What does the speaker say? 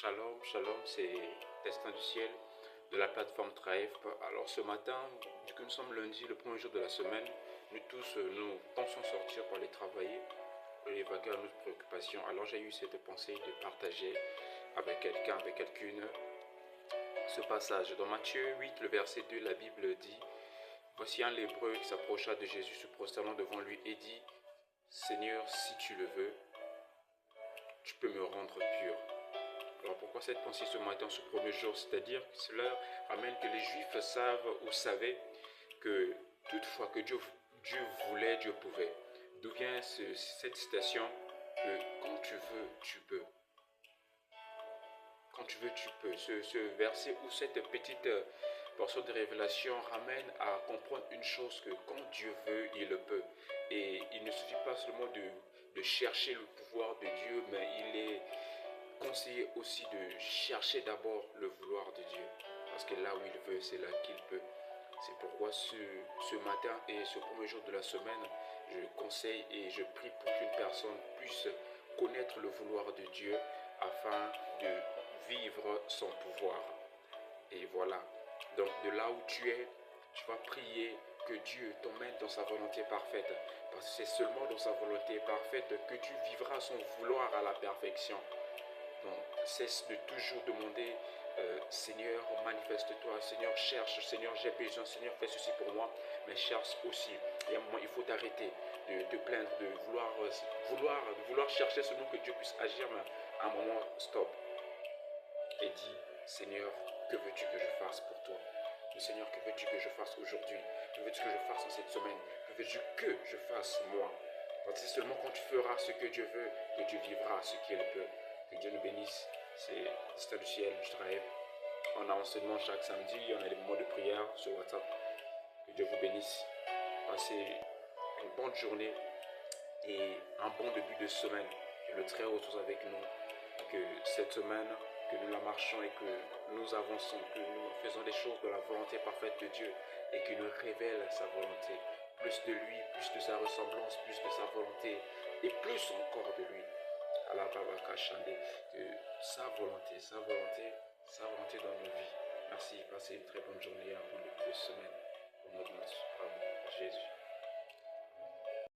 Shalom, shalom, c'est Destin du ciel de la plateforme Traef. Alors ce matin, vu que nous sommes lundi, le premier jour de la semaine, nous tous nous pensons sortir pour aller travailler, pour évacuer nos préoccupations. Alors j'ai eu cette pensée de partager avec quelqu'un, avec quelqu'une, ce passage. Dans Matthieu 8, le verset 2, la Bible dit: Voici un lépreux qui s'approcha de Jésus, se prosternant devant lui et dit: Seigneur, si tu le veux, tu peux me rendre pur. Alors pourquoi cette pensée ce matin, ce premier jour? C'est-à-dire que cela ramène que les Juifs savent ou savaient que toutefois que Dieu voulait, Dieu pouvait. D'où vient cette citation que quand tu veux, tu peux. Quand tu veux, tu peux. Ce verset ou cette petite portion de révélation ramène à comprendre une chose, que quand Dieu veut, il le peut. Et il ne suffit pas seulement de chercher le pouvoir de Dieu, mais il est conseillé aussi de chercher d'abord le vouloir de Dieu. Parce que là où il veut, c'est là qu'il peut. C'est pourquoi ce matin et ce premier jour de la semaine, je conseille et je prie pour qu'une personne puisse connaître le vouloir de Dieu afin de vivre son pouvoir. Et voilà. Donc de là où tu es, tu vas prier que Dieu t'emmène dans sa volonté parfaite. Parce que c'est seulement dans sa volonté parfaite que tu vivras son vouloir à la perfection. Donc, cesse de toujours demander, Seigneur, manifeste-toi, Seigneur, cherche, Seigneur, j'ai besoin, Seigneur, fais ceci pour moi, mais cherche aussi. Et à un moment, il faut t'arrêter de te plaindre, de vouloir chercher seulement que Dieu puisse agir, mais à un moment, stop. Et dis, Seigneur, que veux-tu que je fasse pour toi? Seigneur, que veux-tu que je fasse aujourd'hui? Que veux-tu que je fasse en cette semaine? Que veux-tu que je fasse moi? Parce que c'est seulement quand tu feras ce que Dieu veut que tu vivras ce qu'il peut. Que Dieu nous bénisse. C'est Destin du ciel, je travaille. On a enseignement chaque samedi, on a des moments de prière sur WhatsApp. Que Dieu vous bénisse. Passez une bonne journée et un bon début de semaine. Que le Très-Haut soit avec nous. Que cette semaine, que nous la marchons et que nous avançons, que nous faisons des choses de la volonté parfaite de Dieu et qu'il nous révèle sa volonté. Plus de lui, plus de sa ressemblance, plus de sa volonté et plus encore de lui. Allah Baba Kachande, que sa volonté dans nos vies. Merci, passez une très bonne journée, un bon début de semaine. Au nom de notre Jésus.